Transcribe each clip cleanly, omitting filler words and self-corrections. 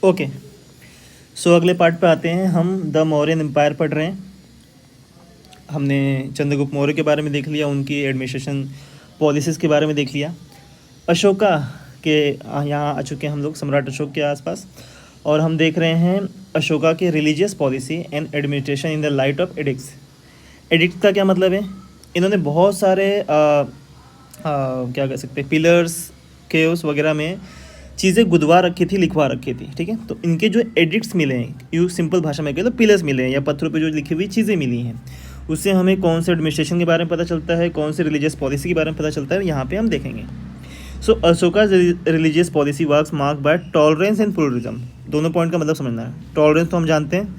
Okay, सो अगले part पे आते हैं। हम द मौर्यन एम्पायर पढ़ रहे हैं। हमने चंद्रगुप्त मौर्य के बारे में देख लिया, उनकी एडमिनिस्ट्रेशन पॉलिसीज़ के बारे में देख लिया। अशोका के यहाँ आ चुके हैं हम लोग, सम्राट अशोक के आसपास, और हम देख रहे हैं अशोका के religious policy and administration in the light of addicts. Addict का क्या मतलब है? इन्होंने बहुत सारे क्या कह सकते हैं, पिलर्स, केओस वगैरह में चीज़ें गुदवा रखी थी, लिखवा रखी थी, ठीक है। तो इनके जो एडिक्ट्स मिले हैं, यू सिंपल भाषा में कहें तो पिलर्स मिले हैं, या पत्थरों पे जो लिखी हुई चीज़ें मिली हैं, उससे हमें कौन से एडमिनिस्ट्रेशन के बारे में पता चलता है, कौन से रिलीजियस पॉलिसी के बारे में पता चलता है, यहाँ पे हम देखेंगे। So Ashoka religious policy works mark by tolerance and pluralism. दोनों पॉइंट का मतलब समझना है। टॉलरेंस तो हम जानते हैं,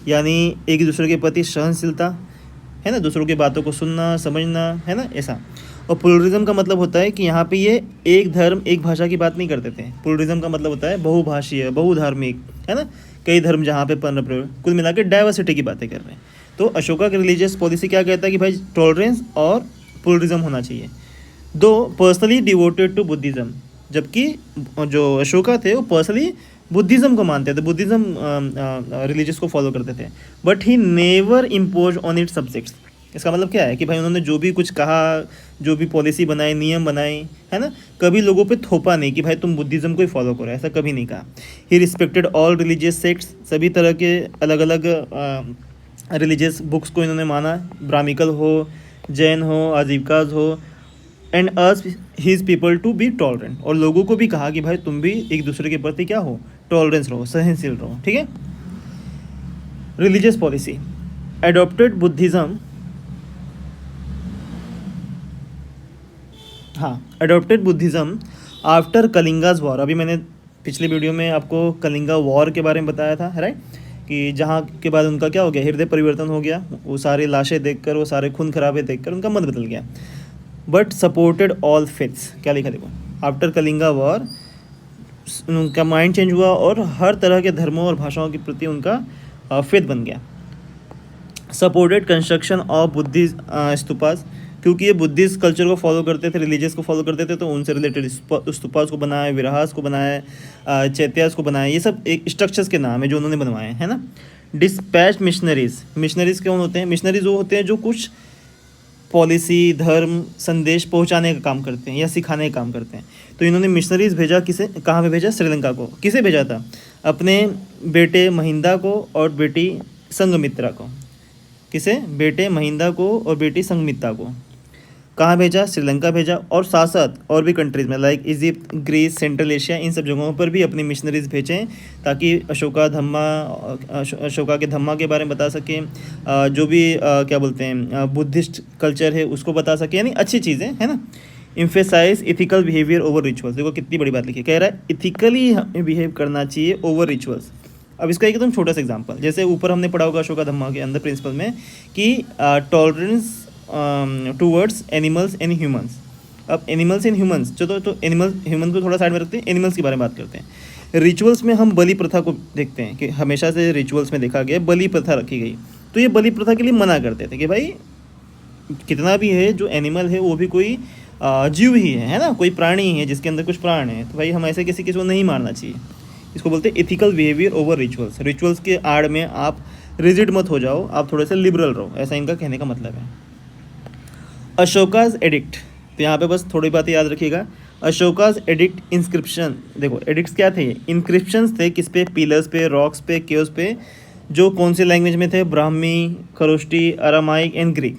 यानी एक दूसरे के प्रति सहनशीलता, है ना, दूसरों की बातों को सुनना, समझना, है ना, ऐसा। और प्लूरलिज्म का मतलब होता है कि यहाँ पे ये एक धर्म एक भाषा की बात नहीं करते थे। प्लूरलिज्म का मतलब होता है बहुभाषीय, बहुधार्मिक, है ना, कई धर्म जहाँ पे पनप रहे, कुल मिला के डाइवर्सिटी की बातें कर रहे हैं। तो अशोका की रिलीजियस पॉलिसी क्या कहता है कि भाई टॉलरेंस और प्लूरलिज्म होना चाहिए। दो पर्सनली डिवोटेड टू बुद्धिज़्म, जबकि जो अशोका थे वो पर्सनली बुद्धिज़्म को मानते थे, बुद्धिज़्म रिलीजियस को फॉलो करते थे। But he never impose on it subjects. इसका मतलब क्या है कि भाई उन्होंने जो भी कुछ कहा, जो भी पॉलिसी बनाई, नियम बनाई, है ना, कभी लोगों पे थोपा नहीं कि भाई तुम बुद्धिज़्म को ही फॉलो करो, ऐसा कभी नहीं कहा। ही रिस्पेक्टेड ऑल रिलीजियस सेक्ट्स, सभी तरह के अलग अलग रिलीजियस बुक्स को इन्होंने माना, ब्राह्मिकल हो, जैन हो, आजीविकाज हो, and urges people to be tolerant. और लोगों को भी कहा कि भाई तुम भी एक दूसरे के प्रति क्या हो, टॉलरेंस रहो, सहनशील रहो, ठीक है। रिलीजियस पॉलिसी एडॉप्टेड बुद्धिज़्म, हाँ, अडोप्टेड बुद्धिज़्म आफ्टर कलिंगाज वॉर। अभी मैंने पिछले वीडियो में आपको कलिंगा वॉर के बारे में बताया था, राइट, कि जहाँ के बाद उनका क्या हो गया, हृदय परिवर्तन हो गया। वो सारे लाशें देखकर, वो सारे खून खराबे देखकर उनका मन बदल गया। बट सपोर्टेड ऑल फेथ्स, क्या लिखा देखो, आफ्टर कलिंगा वॉर उनका माइंड चेंज हुआ और हर तरह के धर्मों और भाषाओं के प्रति उनका फेथ बन गया। Supported construction of Buddhist stupas, क्योंकि ये बुद्धिस्ट कल्चर को फॉलो करते थे, रिलीजियस को फॉलो करते थे, तो उनसे रिलेटेड स्तूपास को बनाए, विराहास को बनाए, चैत्यास को बनाए। ये सब एक स्ट्रक्चर्स के नाम है जो उन्होंने बनवाए हैं, है ना। डिस्पैच मिशनरीज, मिशनरीज कौन होते हैं? मिशनरीज वो होते हैं जो कुछ पॉलिसी, धर्म, संदेश पहुंचाने का काम करते हैं या सिखाने का काम करते हैं। तो इन्होंने मिशनरीज भेजा, किसे, कहाँ पे भेजा? श्रीलंका को। किसे भेजा था? अपने बेटे महिंदा को और बेटी संघमित्रा को। किसे? बेटे महिंदा को और बेटी संघमित्रा को। कहाँ भेजा? श्रीलंका भेजा। और साथ साथ और भी कंट्रीज़ में like Egypt, Greece, Central Asia, इन सब जगहों पर भी अपनी मिशनरीज भेजें ताकि अशोका के धम्मा के बारे में बता सकें, जो भी क्या बोलते हैं बुद्धिस्ट कल्चर है उसको बता सकें, यानी अच्छी चीज़ें, है ना। Emphasise ethical behaviour over rituals. देखो कितनी बड़ी बात लिखी, कह रहा है इथिकली हमें बिहेव करना चाहिए ओवर रिचुअल्स। अब इसका एकदम छोटा सा एग्जांपल, जैसे ऊपर हमने पढ़ा होगा अशोका धम्मा के अंदर प्रिंसिपल में कि tolerance towards animals and humans. अब एनिमल्स एंड ह्यूमंस, चलो तो एनिमल ह्यूमन को थोड़ा साइड में रखते हैं, एनिमल्स के बारे में बात करते हैं। रिचुअल्स में हम बलि प्रथा को देखते हैं कि हमेशा से रिचुअल्स में देखा गया बलि प्रथा रखी गई। तो ये बलि प्रथा के लिए मना करते थे कि भाई कितना भी है, जो एनिमल है वो भी कोई जीव ही है ना, कोई प्राणी है जिसके अंदर कुछ प्राण है, तो भाई हम ऐसे किसी को नहीं मारना चाहिए। इसको बोलते हैं ethical behaviour over rituals. Rituals के आड़ में आप रिजिड मत हो जाओ, आप थोड़े से लिबरल रहो, ऐसा इनका कहने का मतलब है। अशोकाज एडिक्ट, तो यहाँ पे बस थोड़ी बात याद रखिएगा। अशोकाज एडिक्ट इंस्क्रिप्शन, देखो एडिक्ट्स क्या थे? इंस्क्रिप्शंस थे, किस पे? पिलर्स पे, रॉक्स पे, केव्स पे, जो कौन से लैंग्वेज में थे? Brahmi, Kharoshthi, Aramaic and Greek.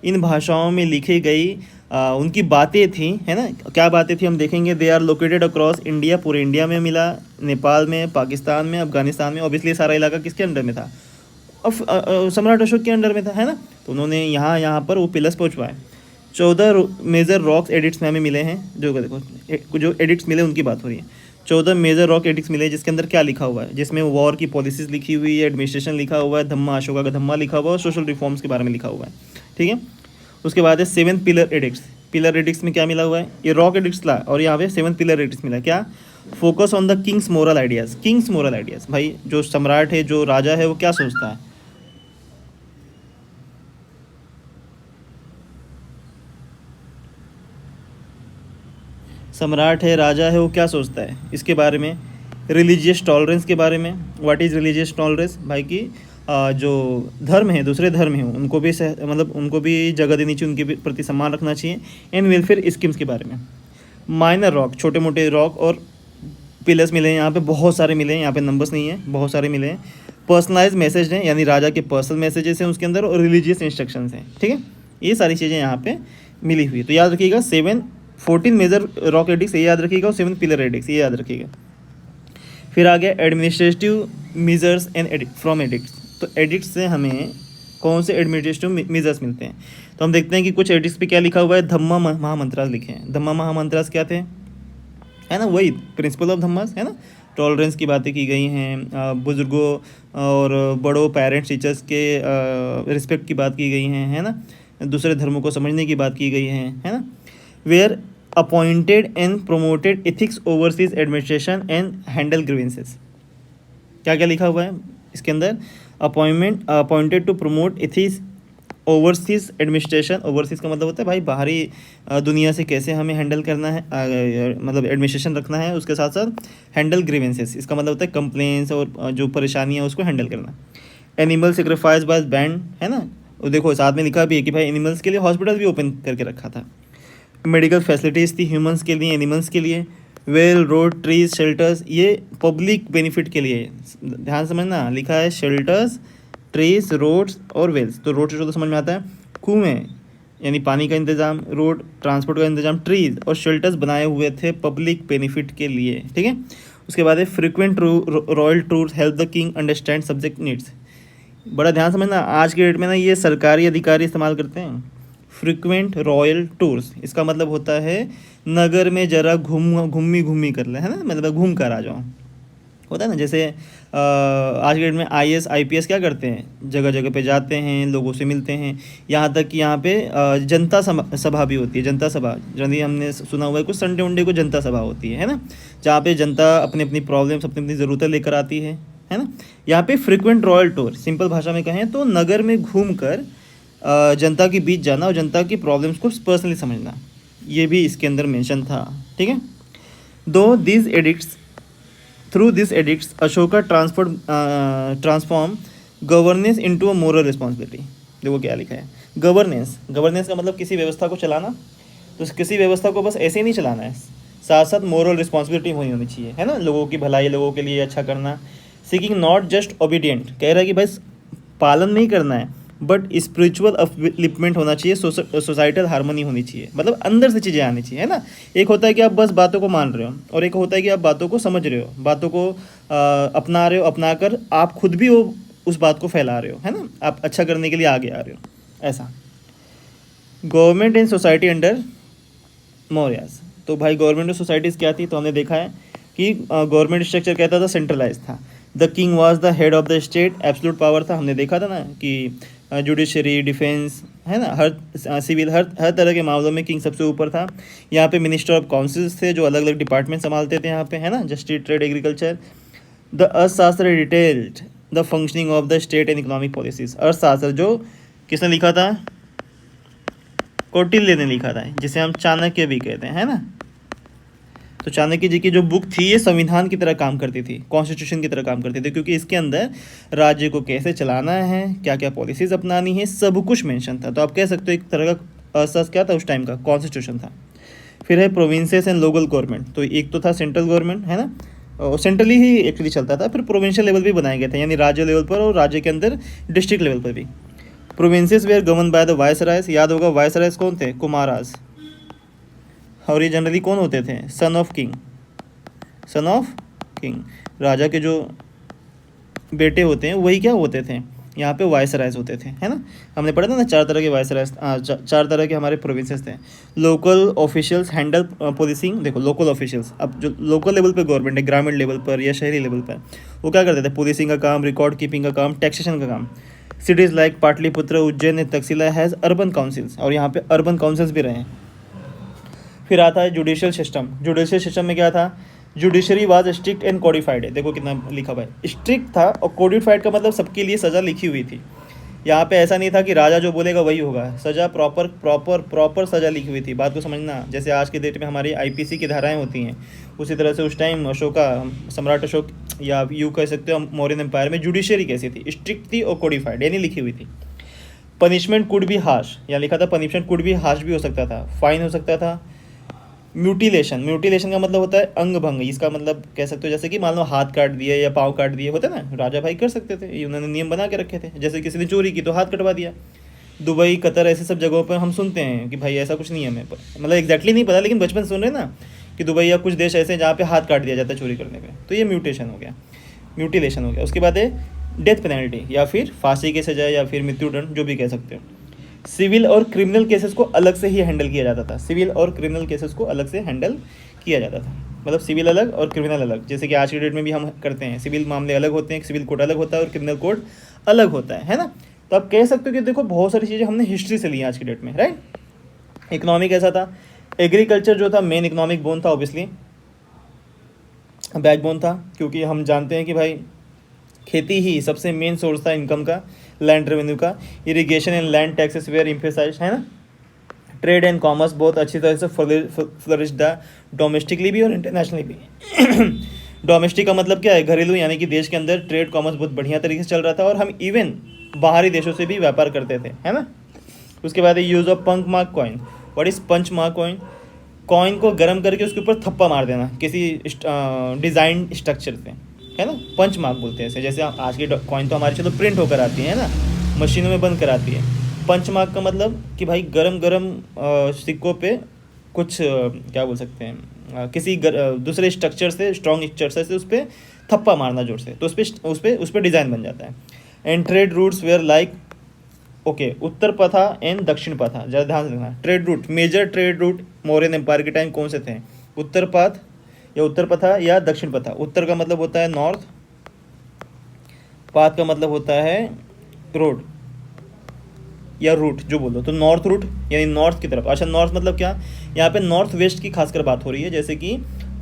इन भाषाओं में लिखी गई उनकी बातें थी, है ना। क्या बातें थी हम देखेंगे। They are located across India, पूरे इंडिया में मिला, नेपाल में, पाकिस्तान में, अफगानिस्तान में। ऑब्वियसली सारा इलाका किसके अंडर में था? सम्राट अशोक के अंडर में था, है ना। तो उन्होंने यहाँ पर वो पिलर्स पहुँचवाए। 14 मेजर रॉक्स एडिक्ट्स में हमें मिले हैं, जो देखो जो एडिक्ट्स मिले उनकी बात हो रही है। 14 मेजर रॉक एडिक्ट्स मिले, जिसके अंदर क्या लिखा हुआ है? जिसमें वॉर की पॉलिसीज़ लिखी हुई है, एडमिनिस्ट्रेशन लिखा हुआ है, धम्मा, अशोका का धम्मा लिखा हुआ है, और सोशल रिफॉर्म्स के बारे में लिखा हुआ है, ठीक है। उसके बाद है 7 पिलर एडिक्ट्स। पिलर एडिक्ट्स में क्या मिला हुआ है? ये रॉक एडिक्ट्स ला, और यहाँ पे 7 पिलर एडिक्ट्स मिला। क्या? Focus on the Kings moral ideas. Kings moral ideas, भाई जो सम्राट है, जो राजा है, वो क्या सोचता है? सम्राट है, राजा है, वो क्या सोचता है इसके बारे में? रिलीजियस टॉलरेंस के बारे में, व्हाट इज़ रिलीजियस टॉलरेंस, भाई की जो धर्म है, दूसरे धर्म हैं, उनको भी मतलब उनको भी जगह देनी चाहिए, उनके भी प्रति सम्मान रखना चाहिए। एंड वेलफेयर स्कीम्स के बारे में। माइनर रॉक, छोटे मोटे रॉक और पिलर्स मिले हैं यहाँ पे, बहुत सारे मिले हैं यहाँ पे, नंबर्स नहीं है, बहुत सारे मिले हैं। पर्सनलाइज मैसेज हैं, यानी राजा के पर्सनल मैसेजेस हैं उसके अंदर, और रिलीजियस इंस्ट्रक्शंस हैं, ठीक है। ये सारी चीज़ें यहाँ पे मिली हुई है। तो याद रखिएगा 14 मेजर रॉक एडिक्ट्स, ये याद रखिएगा, और 7 पिलर एडिक्ट्स, ये याद रखिएगा। फिर आ गया administrative measures and from addicts. तो एडिक्ट्स से हमें कौन से एडमिनिस्ट्रेटिव मेजर्स मिलते हैं? तो हम देखते हैं कि कुछ एडिक्ट्स पे क्या लिखा हुआ है, धम्मा महामंत्रास लिखे हैं। धम्मा महामंत्रास क्या थे, है ना, वही प्रिंसिपल ऑफ धम्मास, है ना। टॉलरेंस की बातें की गई हैं, बुजुर्गों और बड़ों, पेरेंट्स, टीचर्स के रिस्पेक्ट की बात की गई है ना। दूसरे धर्मों को समझने की बात की गई है ना। Were appointed and promoted ethics overseas administration and handle grievances. क्या क्या लिखा हुआ है इसके अंदर? Appointed to promote ethics overseas administration. Overseas का मतलब होता है भाई बाहरी दुनिया से कैसे हमें हैंडल करना है, मतलब एडमिनिस्ट्रेशन रखना है। उसके साथ साथ हैंडल ग्रीवेंसेस, इसका मतलब होता है कंप्लेंट्स और जो परेशानियाँ उसको हैंडल करना। एनिमल सेक्रीफाइस बाय बैंड, है ना। और देखो साथ में लिखा भी है कि भाई एनिमल्स के लिए हॉस्पिटल भी ओपन करके रखा था। मेडिकल फैसिलिटीज़ थी ह्यूमंस के लिए, एनिमल्स के लिए। वेल रोड, ट्रीज, शेल्टर्स, ये पब्लिक बेनिफिट के लिए, ध्यान समझना, लिखा है शेल्टर्स, ट्रीज, रोड्स और वेल्स। तो रोड से तो समझ में आता है कुएं, यानी पानी का इंतज़ाम, रोड ट्रांसपोर्ट का इंतज़ाम, ट्रीज और शेल्टर्स बनाए हुए थे पब्लिक बेनिफिट के लिए, ठीक है। उसके बाद है frequent royal tours help the king understand subject needs. बड़ा ध्यान समझना, आज के डेट में ना ये सरकारी अधिकारी इस्तेमाल करते हैं। फ्रिक्वेंट रॉयल टूर्स, इसका मतलब होता है नगर में जरा घूमी कर ले, है ना, मतलब घूम कर आ जाओ, होता है ना। जैसे आज के डेट में IAS IPS क्या करते हैं, जगह जगह पे जाते हैं, लोगों से मिलते हैं। यहाँ तक कि यहाँ पे जनता सभा भी होती है, जनता सभा, जल्दी हमने सुना हुआ है कुछ संडे वनडे को जनता सभा होती है ना, जहाँ पे जनता अपनी अपनी प्रॉब्लम्स, अपनी अपनी ज़रूरतें लेकर आती है ना। यहाँ पे फ्रिक्वेंट रॉयल टूर, सिंपल भाषा में कहें तो नगर में घूम कर जनता के बीच जाना और जनता की प्रॉब्लम्स को पर्सनली समझना, ये भी इसके अंदर मेंशन था, ठीक है। Through this addicts Ashoka transform governance into a moral responsibility. देखो क्या लिखा है, गवर्नेंस का मतलब किसी व्यवस्था को चलाना। तो किसी व्यवस्था को बस ऐसे ही नहीं चलाना है, साथ साथ मोरल रिस्पॉन्सिबिलिटी होनी चाहिए, है ना, लोगों की भलाई, लोगों के लिए अच्छा करना। सीकिंग नॉट जस्ट ओबीडियंट, कह रहा है कि भाई पालन नहीं करना है, बट स्पिरिचुअल अपलिफ्टमेंट होना चाहिए, सोसाइटल हार्मनी होनी चाहिए, मतलब अंदर से चीज़ें आनी चाहिए, है ना। एक होता है कि आप बस बातों को मान रहे हो, और एक होता है कि आप बातों को समझ रहे हो, बातों को अपना रहे हो, अपना कर आप खुद भी वो उस बात को फैला रहे हो, है ना, आप अच्छा करने के लिए आगे आ रहे हो, ऐसा। Government and society under Mauryas. तो भाई गवर्नमेंट और सोसाइटीज़ क्या थी, तो हमने देखा है कि गवर्नमेंट स्ट्रक्चर कहता था सेंट्रलाइज था। The king was the head of the state, absolute power था, हमने देखा था ना कि जुडिशरी, डिफेंस, है ना, हर सिविल, हर तरह के मामलों में किंग सबसे ऊपर था। यहाँ पे मिनिस्टर ऑफ काउंसिल्स थे जो अलग अलग डिपार्टमेंट संभालते थे यहाँ पे, है ना, जस्टिस, ट्रेड, एग्रीकल्चर। द अर्थशास्त्र detailed the functioning of the state and economic policies. अर्थशास्त्र जो किसने लिखा था, कौटिल्य ने लिखा था, जिसे हम चाणक्य भी कहते हैं, है ना। तो चाणक्य जी की जो बुक थी ये संविधान की तरह काम करती थी, कॉन्स्टिट्यूशन की तरह काम करती थी, क्योंकि इसके अंदर राज्य को कैसे चलाना है, क्या क्या पॉलिसीज़ अपनानी है, सब कुछ मेंशन था। तो आप कह सकते हो एक तरह का अर्थशास्त्र क्या था उस टाइम का, कॉन्स्टिट्यूशन था। फिर है प्रोविंसेस एंड लोकल गवर्नमेंट। तो एक तो था सेंट्रल गवर्नमेंट, है ना, और सेंट्रली ही एक्चुअली चलता था। फिर प्रोविंशियल लेवल भी बनाए गए थे, यानी राज्य लेवल पर और राज्य के अंदर डिस्ट्रिक्ट लेवल पर भी। Provinces were govern by the viceroys. याद होगा वायसरायस कौन थे, कुमारास। और ये जनरली कौन होते थे, सन ऑफ किंग, राजा के जो बेटे होते हैं वही क्या होते थे, यहाँ पे वायसरायस होते थे, है ना। हमने पढ़ा था ना 4 तरह के वायसरायस, 4 तरह के हमारे प्रोविंसेस थे। Local officials handle policing. देखो लोकल ऑफिशियल्स, अब जो लोकल लेवल पे गवर्नमेंट है, ग्रामीण लेवल पर या शहरी लेवल पर, वो क्या करते थे, पुलिसिंग का काम, रिकॉर्ड कीपिंग का काम, टैक्सेशन का काम। Cities like Pataliputra, Ujjain and Takshashila has urban councils, और यहाँ पे अर्बन काउंसिल्स भी रहे हैं। फिर आता है जुडिशियल सिस्टम में क्या था, judiciary was strict and codified है। देखो कितना लिखा हुआ है, स्ट्रिक्ट था और कोडिफाइड का मतलब सबके लिए सज़ा लिखी हुई थी। यहाँ पे ऐसा नहीं था कि राजा जो बोलेगा वही होगा, सज़ा प्रॉपर प्रॉपर प्रॉपर सज़ा लिखी हुई थी। बात को समझना, जैसे आज के डेट में हमारी आईपीसी की धाराएं होती हैं, उसी तरह से उस टाइम अशोका, सम्राट अशोक या यूँ कह सकते हो मौर्यन एम्पायर में जुडिशरी कैसी थी, स्ट्रिक्ट थी और कोडिफाइड यानी लिखी हुई थी। पनिशमेंट कुड भी हार्श, यहाँ लिखा था पनिशमेंट कुड भी हार्श भी हो सकता था, फाइन हो सकता था। म्यूटिलेशन, म्यूटिलेशन का मतलब होता है अंग भंग, इसका मतलब कह सकते हो जैसे कि मान लो हाथ काट दिए या पाँव काट दिए, होते ना, राजा भाई कर सकते थे, ये उन्होंने नियम बना के रखे थे। जैसे किसी ने चोरी की तो हाथ कटवा दिया। दुबई, कतर, ऐसे सब जगहों पर हम सुनते हैं कि भाई ऐसा कुछ नहीं है, हमें मतलब एग्जैक्टली नहीं पता, लेकिन बचपन सुन रहे हैं ना कि दुबई या कुछ देश ऐसे हैं जहाँ पे हाथ काट दिया जाता है चोरी करने पे, तो ये म्यूटेशन हो गया, म्यूटिलेशन हो गया। उसके बाद है डेथ पेनल्टी, या फिर फांसी की सजा या फिर मृत्युदंड, जो भी कह सकते हो। सिविल और क्रिमिनल केसेस को अलग से ही हैंडल किया जाता था, सिविल और क्रिमिनल केसेस को अलग से हैंडल किया जाता था, मतलब सिविल अलग और क्रिमिनल अलग, जैसे कि आज की डेट में भी हम करते हैं। सिविल मामले अलग होते हैं, सिविल कोड अलग होता है और क्रिमिनल कोड अलग होता है ना। तो आप कह सकते हो कि देखो बहुत सारी चीज़ें हमने हिस्ट्री से ली हैं आज की डेट में, राइट। इकोनॉमी कैसा था, एग्रीकल्चर जो था मेन इकोनॉमिक बोन था, ऑब्वियसली बैकबोन था, क्योंकि हम जानते हैं कि भाई खेती ही सबसे मेन सोर्स था इनकम का, लैंड रेवेन्यू का। Irrigation and land taxes were emphasise, है ना। ट्रेड एंड कॉमर्स बहुत अच्छी तरह से फ्लरिश था, डोमेस्टिकली भी और इंटरनेशनली भी। डोमेस्टिक का मतलब क्या है, घरेलू, यानी कि देश के अंदर ट्रेड कॉमर्स बहुत बढ़िया तरीके से चल रहा था और हम इवन बाहरी देशों से भी व्यापार करते थे, है ना। उसके बाद use of punch mark coin. What is punch mark coin, coin को गर्म करके उसके ऊपर थप्पा मार देना किसी डिज़ाइन स्ट्रक्चर से, है ना, पंच मार्क बोलते हैं ऐसे। जैसे आज की कॉइन तो हमारी चलो प्रिंट होकर आती है ना, मशीनों में बंद कराती है। पंच मार्क का मतलब कि भाई गरम गरम सिक्कों पे कुछ क्या बोल सकते हैं, किसी दूसरे स्ट्रक्चर से, स्ट्रॉन्ग स्ट्रक्चर से उस पर थप्पा मारना जोर से, तो उस पर डिज़ाइन बन जाता है। And trade routes were like, okay, Uttarapatha and Dakshinapatha, ज़रा ध्यान से देखना। Trade route, major trade route Mauryan empire के टाइम कौन से थे, उत्तर पथ या उत्तर पथा या दक्षिण पथा। उत्तर का मतलब होता है नॉर्थ, पाथ का मतलब होता है रोड या रूट जो बोलो, तो नॉर्थ रूट यानी नॉर्थ की तरफ। अच्छा, नॉर्थ मतलब क्या, यहाँ पे नॉर्थ वेस्ट की खासकर बात हो रही है, जैसे कि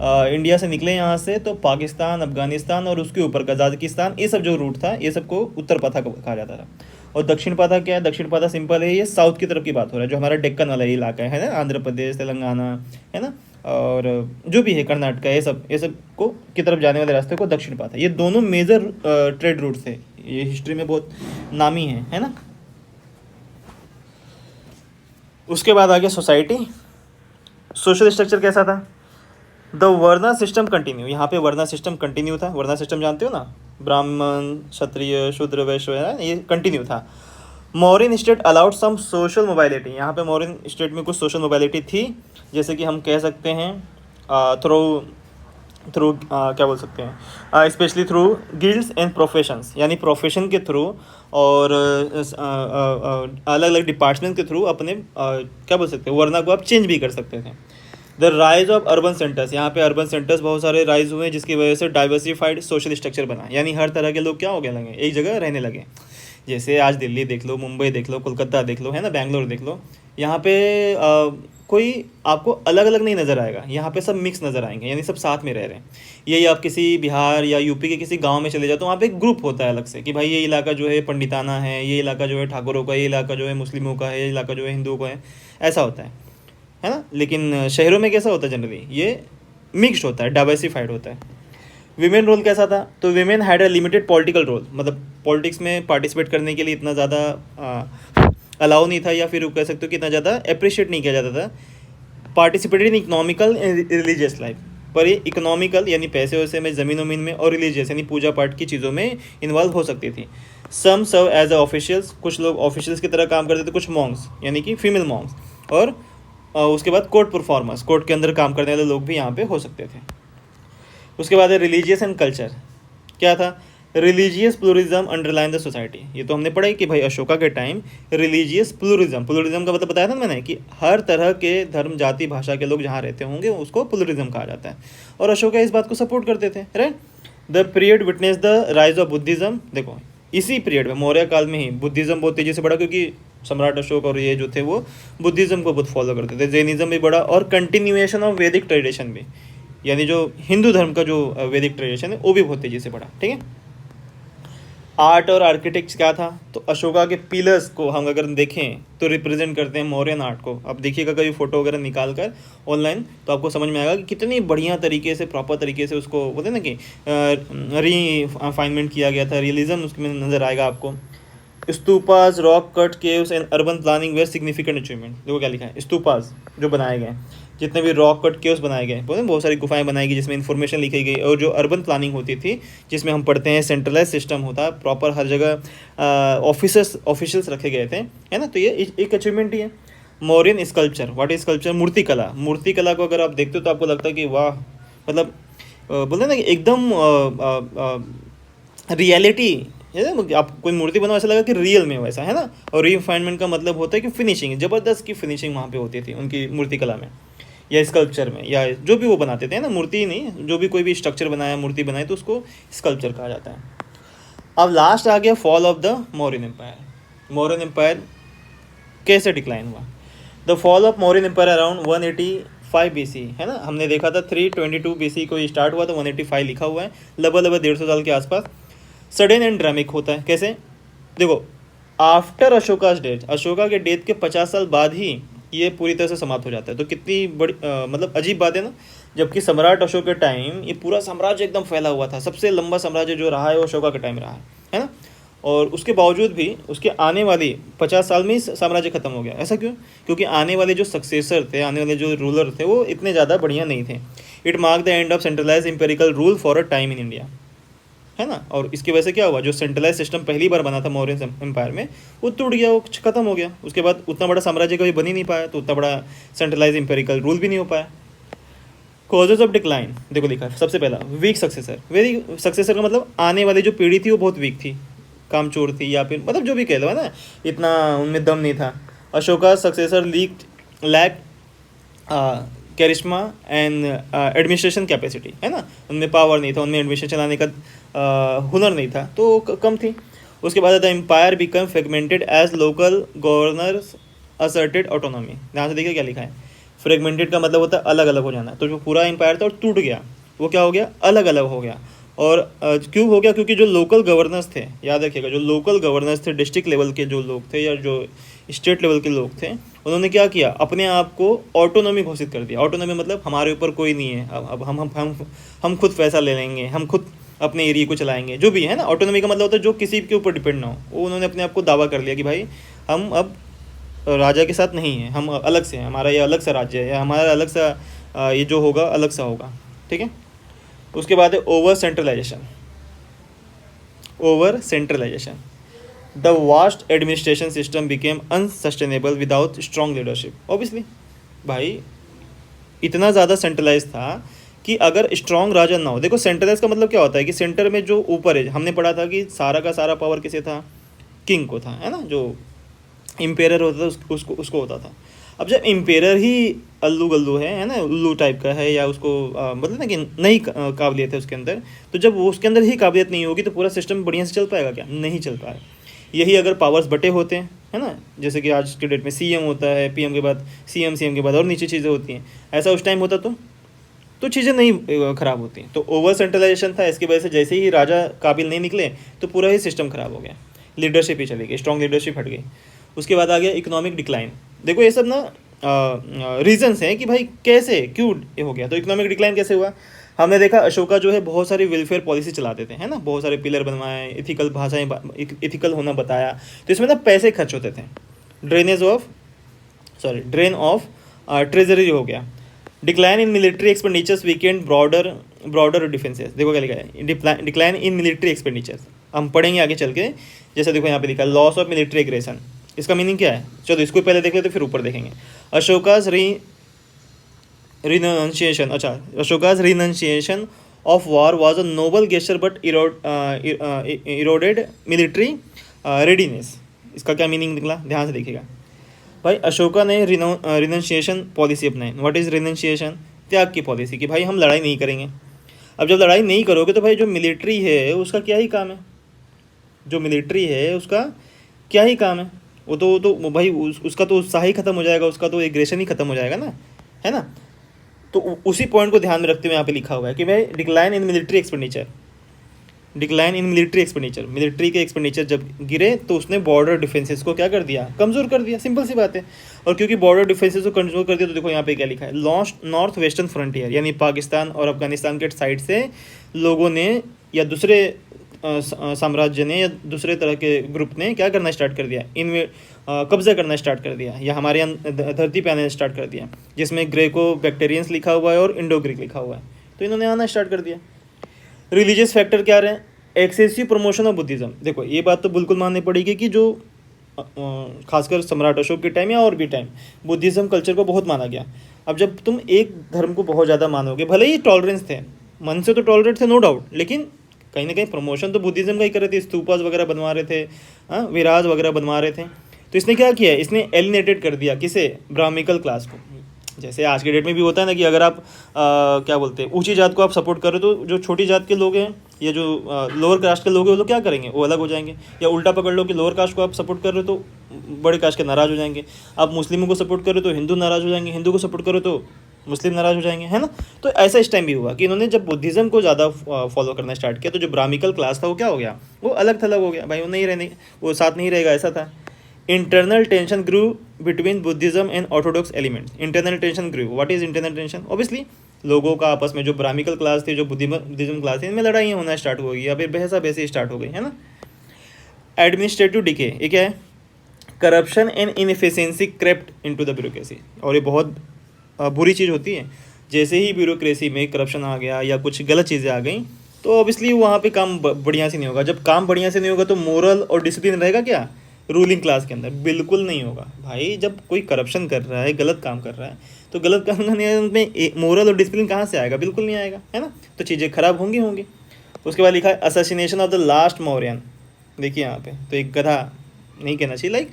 इंडिया से निकले यहाँ से तो पाकिस्तान, अफगानिस्तान और उसके ऊपर कजाकिस्तान, ये सब जो रूट था ये सबको उत्तर पथा कहा जाता था। और दक्षिण पथा क्या है, दक्षिण पथा सिंपल है, ये साउथ की तरफ की बात हो रहा है, जो हमारा डेक्कन वाला इलाका है ना, आंध्र प्रदेश, तेलंगाना, है ना, और जो भी है कर्नाटक, ये सब को की तरफ जाने वाले रास्ते को दक्षिण पथ है। ये दोनों मेजर ट्रेड रूट थे, ये हिस्ट्री में बहुत नामी है ना। उसके बाद आ गया सोसाइटी। सोशल स्ट्रक्चर कैसा था, द वर्ना सिस्टम कंटिन्यू, यहाँ पे वर्ना सिस्टम कंटिन्यू था। वर्ना सिस्टम जानते हो ना, ब्राह्मण, क्षत्रिय, शूद्र, वैश्य, है, ये कंटिन्यू था। Mauryan state allowed some social mobility, यहाँ पे मौर्यन स्टेट में कुछ सोशल मोबाइलिटी थी, जैसे कि हम कह सकते हैं थ्रू क्या बोल सकते हैं, specially through guilds and professions, यानी प्रोफेशन के थ्रू और अलग अलग डिपार्टमेंट के थ्रू अपने क्या बोल सकते हैं, वरना को आप चेंज भी कर सकते थे। The rise of urban centres, यहाँ पे अर्बन सेंटर्स बहुत सारे राइज हुए, जिसकी वजह से डाइवर्सिफाइड सोशल स्ट्रक्चर बना, यानी हर तरह के लोग क्या हो गए लगे, एक जगह रहने लगे। जैसे आज दिल्ली देख लो, मुंबई देख लो, कोलकाता देख लो, है ना, बैंगलोर देख लो, यहाँ पे कोई आपको अलग अलग नहीं नज़र आएगा, यहाँ पे सब मिक्स नज़र आएंगे, यानी सब साथ में रह रहे हैं। यही आप किसी बिहार या यूपी के किसी गांव में चले जाओ तो वहाँ पे एक ग्रुप होता है अलग से कि भाई ये इलाका जो है पंडिताना है, ये इलाका जो है ठाकुरों का, ये इलाका जो है मुस्लिमों का है, ये इलाका जो है हिंदुओं का है, ऐसा होता है ना। लेकिन शहरों में कैसा होता है, जनरली ये मिक्स्ड होता है, डाइवर्सिफाइड होता है। वीमेन रोल कैसा था, तो women had a limited political role, मतलब पॉलिटिक्स में पार्टिसिपेट करने के लिए इतना ज़्यादा अलाउ नहीं था, या फिर कह सकते हो कि इतना ज़्यादा अप्रिशिएट नहीं किया जाता था। Participated in economical and religious life, पर ये इकोनॉमिकल यानी पैसे वैसे में, ज़मीन वमीन में, और रिलीजियस यानी पूजा पाठ की चीज़ों में इन्वॉल्व हो सकती थी। सम सर्व एज अ ऑफिशियल्स, कुछ लोग ऑफिशियल्स की तरह काम करते थे, कुछ मॉन्ग्स यानी कि फीमेल मॉन्ग्स, और उसके बाद कोर्ट परफॉर्मर्स, कोर्ट के अंदर काम करने वाले लोग भी यहाँ पे हो सकते थे। उसके बाद है रिलीजियस एंड कल्चर, क्या था, रिलीजियस प्लूरिज्म अंडरलाइन द सोसाइटी, ये तो हमने पढ़ा है कि भाई अशोका के टाइम रिलीजियस प्लूरिज्म, प्लूरिज्म का मतलब बताया था मैंने कि हर तरह के धर्म, जाति, भाषा के लोग जहाँ रहते होंगे उसको प्लूरिज्म कहा जाता है, और अशोका इस बात को सपोर्ट करते थे, right. The period witness the rise of Buddhism, देखो इसी पीरियड में, मौर्य काल में ही बुद्धिज्म बहुत तेजी से बढ़ा, क्योंकि सम्राट अशोक और ये जो थे वो बुद्धिज्म को बहुत फॉलो करते थे। जैनिज्म भी बढ़ा, और कंटिन्यूएशन ऑफ वैदिक ट्रेडिशन भी, यानी जो हिंदू धर्म का जो वैदिक ट्रेडिशन है वो भी बहुत तेजी से बढ़ा, ठीक है। आर्ट और आर्किटेक्ट क्या था, तो अशोका के पिलर्स को हम अगर देखें तो रिप्रेजेंट करते हैं मौर्यन आर्ट को। अब देखिएगा कभी फोटो वगैरह निकाल कर ऑनलाइन तो आपको समझ में आएगा कि कितनी बढ़िया तरीके से, प्रॉपर तरीके से उसको बोलते हैं ना कि रीफाइनमेंट किया गया था, रियलिज्म उसमें नज़र आएगा आपको। Stupas, rock cut caves and urban planning were significant achievement. देखो क्या लिखा है, स्तूपास जो बनाए गए, जितने भी रॉक कट केव्स बनाए गए, बहुत सारी गुफाएं बनाई गई जिसमें इन्फॉर्मेशन लिखी गई, और जो अर्बन प्लानिंग होती थी जिसमें हम पढ़ते हैं सेंट्रलाइज सिस्टम होता है, प्रॉपर हर जगह ऑफिशियल्स रखे गए थे, है ना। तो ये एक अचीवमेंट ही है। Mauryan sculpture, what is sculpture? मूर्ति कला। मूर्ति कला को अगर आप देखते हो तो आपको लगता है कि वाह, मतलब बोलते हैं ना कि एकदम रियलिटी है ना। आप कोई मूर्ति बनाओ ऐसा लगा कि रियल में वैसा, है ना। और रीफाइनमेंट का मतलब होता है कि फिनिशिंग, ज़बरदस्त की फिनिशिंग वहाँ पे होती थी उनकी मूर्ति कला में या स्कल्पचर में, या जो भी वो बनाते थे ना, मूर्ति नहीं, जो भी कोई भी स्ट्रक्चर बनाया, मूर्ति बनाई, तो उसको स्कल्पचर कहा जाता है। अब लास्ट आ गया fall of the Mauryan empire. Mauryan empire कैसे डिक्लाइन हुआ? The fall of Mauryan empire around 185 BC, है ना। हमने देखा था 322 BC को स्टार्ट हुआ, तो 185 लिखा हुआ है, लगभग 150 साल के आसपास। सडन एंड ड्रामिक होता है कैसे? देखो, आफ्टर अशोकास डेथ, अशोका के डेथ के 50 साल बाद ही ये पूरी तरह से समाप्त हो जाता है। तो कितनी बड़ी मतलब अजीब बात है ना, जबकि सम्राट अशोक के टाइम ये पूरा साम्राज्य एकदम फैला हुआ था, सबसे लंबा साम्राज्य जो रहा है वो अशोका के टाइम रहा है ना। और उसके बावजूद भी उसके आने वाली 50 साल में ही साम्राज्य खत्म हो गया। ऐसा क्यों? क्योंकि आने वाले जो सक्सेसर थे, आने वाले जो रूलर थे, वो इतने ज़्यादा बढ़िया नहीं थे। It mark the end of centralise imperial rule for a time in India, है ना। और इसकी वजह से क्या हुआ, जो सेंट्रलाइज सिस्टम पहली बार बना था मौर्यन एम्पायर में, वो टूट गया, वो खत्म हो गया। उसके बाद उतना बड़ा साम्राज्य कभी बन ही नहीं पाया, तो उतना बड़ा सेंट्रलाइज इंपेरिकल रूल भी नहीं हो पाया। कॉजेज ऑफ डिक्लाइन देखो लिखा है, सबसे पहला वीक सक्सेसर। वेरी सक्सेसर का मतलब आने वाली जो पीढ़ी थी वो बहुत वीक थी, कामचोर थी, या फिर मतलब जो भी कह लो, है ना, इतना उनमें दम नहीं था। Ashoka successor lack charisma and administration capacity, है ना। उनमें पावर नहीं था, उनमें एडमिनिस्ट्रेशन चलाने का हुनर नहीं था, तो कम थी। उसके बाद the empire become fragmented as local governors asserted autonomy. ध्यान से देखिए क्या लिखा है, फ्रेगमेंटेड का मतलब होता है अलग अलग हो जाना। तो जो पूरा एम्पायर था वो टूट गया, वो क्या हो गया, अलग अलग हो गया। और क्यों हो गया? क्योंकि जो लोकल गवर्नर्स थे, याद रखिएगा, जो लोकल गवर्नर्स थे, डिस्ट्रिक्ट लेवल के जो लोग थे या जो स्टेट लेवल के लोग थे, उन्होंने क्या किया, अपने आप को ऑटोनॉमी घोषित कर दिया। ऑटोनॉमी मतलब हमारे ऊपर कोई नहीं है, अब हम खुद फैसला ले लेंगे, हम खुद अपने एरिया को चलाएंगे, जो भी है ना। ऑटोनॉमी का मतलब होता है जो किसी के ऊपर डिपेंड ना हो। वो उन्होंने अपने आप को दावा कर लिया कि भाई हम अब राजा के साथ नहीं हैं, हम अलग से हैं, हमारा ये अलग सा राज्य है, या हमारा अलग सा ये जो होगा अलग सा होगा, ठीक है। उसके बाद है over centralisation. Over centralisation, the vast administration system became unsustainable without strong leadership. Obviously भाई इतना ज़्यादा सेंट्रलाइज था कि अगर स्ट्रॉन्ग राजा ना हो, देखो सेंट्रलाइज का मतलब क्या होता है कि सेंटर में जो ऊपर है, हमने पढ़ा था कि सारा का सारा पावर किसे था, किंग को था, है ना। जो इम्पेरर होता था उसको होता था। अब जब इम्पेरर ही अल्लू गल्लू है ना, उल्लू टाइप का है, या उसको मतलब ना कि नई काबिलियत है उसके अंदर, तो जब वो उसके अंदर ही काबिलियत नहीं होगी तो पूरा सिस्टम बढ़िया से चल पाएगा क्या? नहीं चल पाएगा। यही अगर पावर्स बटे होते हैं, है ना, जैसे कि आज के डेट में सीएम होता है, पीएम के बाद सीएम, सीएम के बाद और नीचे चीज़ें होती हैं, ऐसा उस टाइम होता तो चीज़ें नहीं ख़राब होती। तो ओवर सेंट्रलाइजेशन था, इसकी वजह से जैसे ही राजा काबिल नहीं निकले तो पूरा ही सिस्टम ख़राब हो गया, लीडरशिप ही चली गई, स्ट्रॉन्ग लीडरशिप हट गई। उसके बाद आ गया इकोनॉमिक डिक्लाइन। देखो ये सब ना रीजन्स हैं कि भाई कैसे क्यों ये हो गया। तो इकोनॉमिक डिक्लाइन कैसे हुआ? हमने देखा अशोका जो है बहुत सारी वेलफेयर पॉलिसी चलाते थे, है ना, बहुत सारे पिलर बनवाए, इथिकल भाषाएं, इथिकल होना बताया। तो इसमें ना पैसे खर्च होते थे, ड्रेन ऑफ ट्रेजरी हो गया। Decline in military expenditures weekend broader defences. देखो क्या लिखा है, डिक्लाइन इन मिलिट्री एक्सपेंडिचर्स, हम पढ़ेंगे आगे चल के। जैसे देखो यहाँ पे लिखा है लॉस ऑफ मिलिट्री एग्रेशन, इसका मीनिंग क्या है? चलो इसको पहले देख लेते फिर ऊपर देखेंगे। अशोकाज रिनंशिएशन, अच्छा, Ashoka's renunciation of war was a noble gesture but eroded military readiness. इसका क्या मीनिंग निकला, ध्यान से देखिएगा भाई। अशोका ने रिनंशिएशन पॉलिसी अपनाई। What is renunciation? त्याग की पॉलिसी, कि भाई हम लड़ाई नहीं करेंगे। अब जब लड़ाई नहीं करोगे तो भाई जो मिलिट्री है उसका क्या ही काम है, जो मिलिट्री है उसका क्या ही काम है, वो तो भाई उसका तो उत्साह ही खत्म हो जाएगा, उसका तो एग्रेशन ही खत्म हो जाएगा ना, है ना। तो उसी पॉइंट को ध्यान में रखते हुए यहाँ पे लिखा हुआ है कि भाई decline in military expenditure, decline in military expenditure, military के एक्सपेंडिचर जब गिरे तो उसने बॉर्डर डिफेंसेस को क्या कर दिया, कमज़ोर कर दिया, सिंपल सी बात है। और क्योंकि बॉर्डर डिफेंसेस को कमज़ोर कर दिया तो देखो यहाँ पे क्या लिखा है, लॉस्ट नॉर्थ वेस्टर्न फ्रंटियर, यानी पाकिस्तान और अफगानिस्तान के साइड से लोगों ने या दूसरे साम्राज्य ने या दूसरे तरह के ग्रुप ने क्या करना स्टार्ट कर दिया, इनमें कब्जा करना स्टार्ट कर दिया या हमारे यहाँ धरती पे आना स्टार्ट कर दिया, जिसमें ग्रेको बैक्टीरियंस लिखा हुआ है और इंडो ग्रीक लिखा हुआ है, तो इन्होंने आना स्टार्ट कर दिया। रिलीजियस फैक्टर क्या रहे, एक्सेसिव प्रमोशन ऑफ बुद्धिज़्म। देखो ये बात तो बिल्कुल माननी पड़ेगी कि जो खासकर सम्राट अशोक के टाइम या और भी टाइम बुद्धिज़्म कल्चर को बहुत माना गया। अब जब तुम एक धर्म को बहुत ज़्यादा मानोगे, भले ही टॉलरेंस थे, मन से तो टॉलरेट थे नो डाउट, लेकिन कहीं ना कहीं प्रमोशन तो बुद्धिज़्म का ही कर रहे थे, स्तूपास वगैरह बनवा रहे थे, विराज वगैरह बनवा रहे थे। तो इसने क्या किया, इसने एलिनेटेड कर दिया किसे, ब्राह्मिकल क्लास को। जैसे आज के डेट में भी होता है ना कि अगर आप क्या बोलते हैं, ऊंची जात को आप सपोर्ट कर रहे हो तो जो छोटी जात के लोग हैं या जो लोअर कास्ट के लोग हैं वो लोग क्या करेंगे, वो अलग हो जाएंगे। या उल्टा पकड़ लो कि लोअर कास्ट को आप सपोर्ट कर रहे हो तो बड़े कास्ट के नाराज़ हो जाएंगे, आप मुस्लिमों को सपोर्ट कर रहे हो तो हिंदू नाराज़ हो जाएंगे, हिंदू को सपोर्ट करो तो मुस्लिम नाराज़ हो जाएंगे, है ना। तो ऐसा इस टाइम भी हुआ कि इन्होंने जब बुद्धिज़्म को ज़्यादा फॉलो करना स्टार्ट किया तो जो ब्राह्मिकल क्लास था वो क्या हो गया, वो अलग थलग हो गया भाई, वो नहीं रहने, वो साथ नहीं रहेगा, ऐसा था। Internal tension grew between Buddhism and orthodox elements. Internal tension grew, what is internal tension, obviously लोगों का आपस में, जो ब्राह्मिकल क्लास थी, जो बुद्धिज़्म क्लास थी, इनमें लड़ाइयाँ होना स्टार्ट हो गई या फिर बहसा बहसी स्टार्ट हो गई, है ना। एडमिनिस्ट्रेटिव डिके, ये क्या है, corruption and inefficiency crept into the bureaucracy. और ये बहुत बुरी चीज़ होती है, जैसे ही ब्यूरोक्रेसी में करप्शन आ गया या कुछ गलत चीज़ें आ गई तो ऑब्वियसली वहाँ पे काम बढ़िया से नहीं होगा। जब काम बढ़िया से नहीं होगा तो मोरल और डिसिप्लिन रहेगा क्या रूलिंग क्लास के अंदर, बिल्कुल नहीं होगा भाई। जब कोई करप्शन कर रहा है, गलत काम कर रहा है, तो गलत काम करने में मोरल और डिसिप्लिन कहाँ से आएगा, बिल्कुल नहीं आएगा, है ना। तो चीज़ें खराब होंगी। उसके बाद लिखा है assassination of the last Mauryan. देखिए यहाँ पे तो एक गधा नहीं कहना चाहिए, लाइक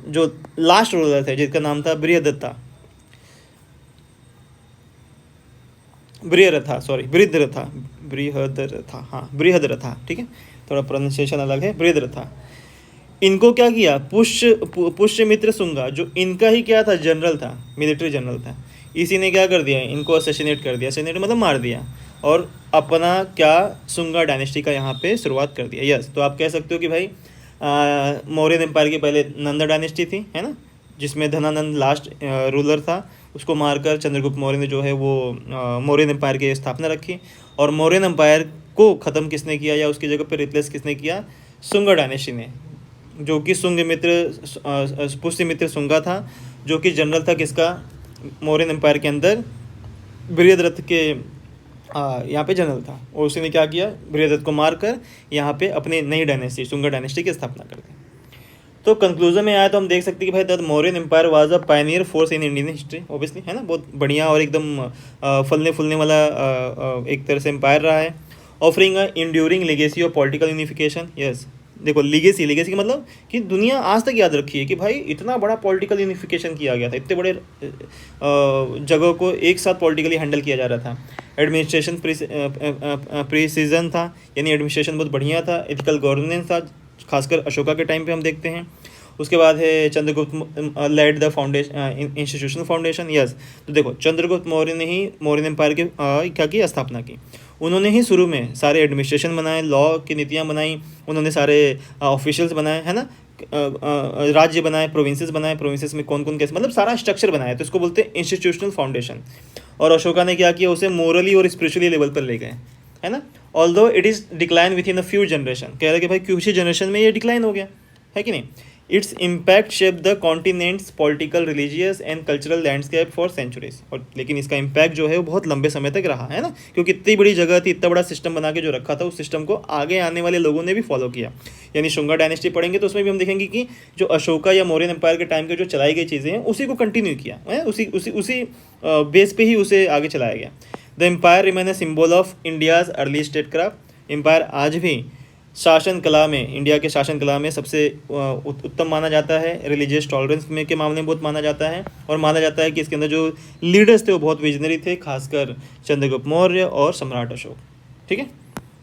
जो लास्ट रूलर थे जिसका नाम था बृहदत्ता, बृहदरथा, ठीक है, थोड़ा प्रोनाउंसिएशन अलग है, बृहदरथा। इनको क्या किया, पुष्यमित्र शुंगा, जो इनका ही क्या था, जनरल था, मिलिट्री जनरल था, इसी ने क्या कर दिया, इनको असैसिनेट कर दिया, असैसिनेट मतलब मार दिया, और अपना क्या शुंगा डायनेस्टी का यहाँ पे शुरुआत कर दिया। यस, तो आप कह सकते हो कि भाई मौर्य एम्पायर के पहले नंदा डायनेस्टी थी, है ना, जिसमें धनानंद लास्ट रूलर था, उसको मारकर चंद्रगुप्त मौर्य ने जो है वो मौर्य एम्पायर की स्थापना रखी। और मौर्य एम्पायर को ख़त्म किसने किया या उसकी जगह पर रिप्लेस किसने किया, शुंगा डायनेस्टी ने, जो कि पुष्यमित्र शुंगा था, जो कि जनरल था किसका, मौर्य एम्पायर के अंदर बृहदरथ के यहाँ पे जनरल था। और उसने क्या किया, बृहदरथ को मारकर यहाँ पे अपनी नई डायनेस्टी, शुंगा डायनेस्टी की स्थापना कर दी। तो कंक्लूजन में आया तो हम देख सकते हैं कि भाई the Mauryan empire was a pioneer force in Indian history, obviously, है ना, बहुत बढ़िया और एकदम फलने फूलने वाला एक तरह से एम्पायर रहा है, offering a enduring legacy of political unification. Yes, देखो लेगेसी का मतलब कि दुनिया आज तक याद रखी है कि भाई इतना बड़ा पॉलिटिकल यूनिफिकेशन किया गया था, इतने बड़े जगह को एक साथ पॉलिटिकली हैंडल किया जा रहा था। एडमिनिस्ट्रेशन प्रिसीजन था, यानी एडमिनिस्ट्रेशन बहुत बढ़िया था, एथिकल गवर्नेंस था, खासकर अशोका के टाइम पे हम देखते हैं। उसके बाद है Chandragupta led the foundation institutional foundation. Yes, तो देखो चंद्रगुप्त मौर्य ने ही मौर्य एम्पायर के क्या की स्थापना की, उन्होंने ही शुरू में सारे एडमिनिस्ट्रेशन बनाए, लॉ की नीतियाँ बनाई, उन्होंने सारे ऑफिशियल्स बनाए, है ना, राज्य बनाए, प्रोविंसेस बनाए, प्रोविंसेस में कौन कौन कैसे, मतलब सारा स्ट्रक्चर बनाया, तो इसको बोलते हैं इंस्टीट्यूशनल फाउंडेशन। और अशोका ने क्या किया, उसे मोरली और स्पिरिचुअली लेवल पर ले गए, है ना। Although it is decline with in a few generation, कह रहे कि भाई कुछ ही जनरेशन में ये डिक्लाइन हो गया, है कि नहीं। Its impact shape the continent's political, religious and cultural landscape for centuries. और लेकिन इसका इम्पैक्ट जो है वो बहुत लंबे समय तक रहा, है ना, क्योंकि इतनी बड़ी जगह थी, इतना बड़ा सिस्टम बना के जो रखा था, उस सिस्टम को आगे आने वाले लोगों ने भी फॉलो किया। यानी शुंगा डायनेस्टी पढ़ेंगे तो उसमें भी हम देखेंगे कि जो अशोका या मौर्यन एम्पायर के टाइम के जो चलाई गई चीज़ें हैं उसी को कंटिन्यू किया है, उसी बेस पे ही उसे आगे चलाया गया। The empire remain a symbol of India's early statecraft. Empire आज भी शासन कला में, इंडिया के शासन कला में सबसे उत्तम माना जाता है, रिलीजियस टॉलरेंस में के मामले में बहुत माना जाता है, और माना जाता है कि इसके अंदर जो लीडर्स थे वो बहुत विजनरी थे, खासकर चंद्रगुप्त मौर्य और सम्राट अशोक, ठीक है।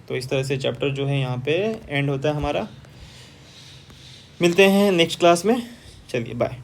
तो इस तरह से चैप्टर जो है यहाँ पे एंड होता है हमारा। मिलते हैं नेक्स्ट क्लास में, चलिए बाय।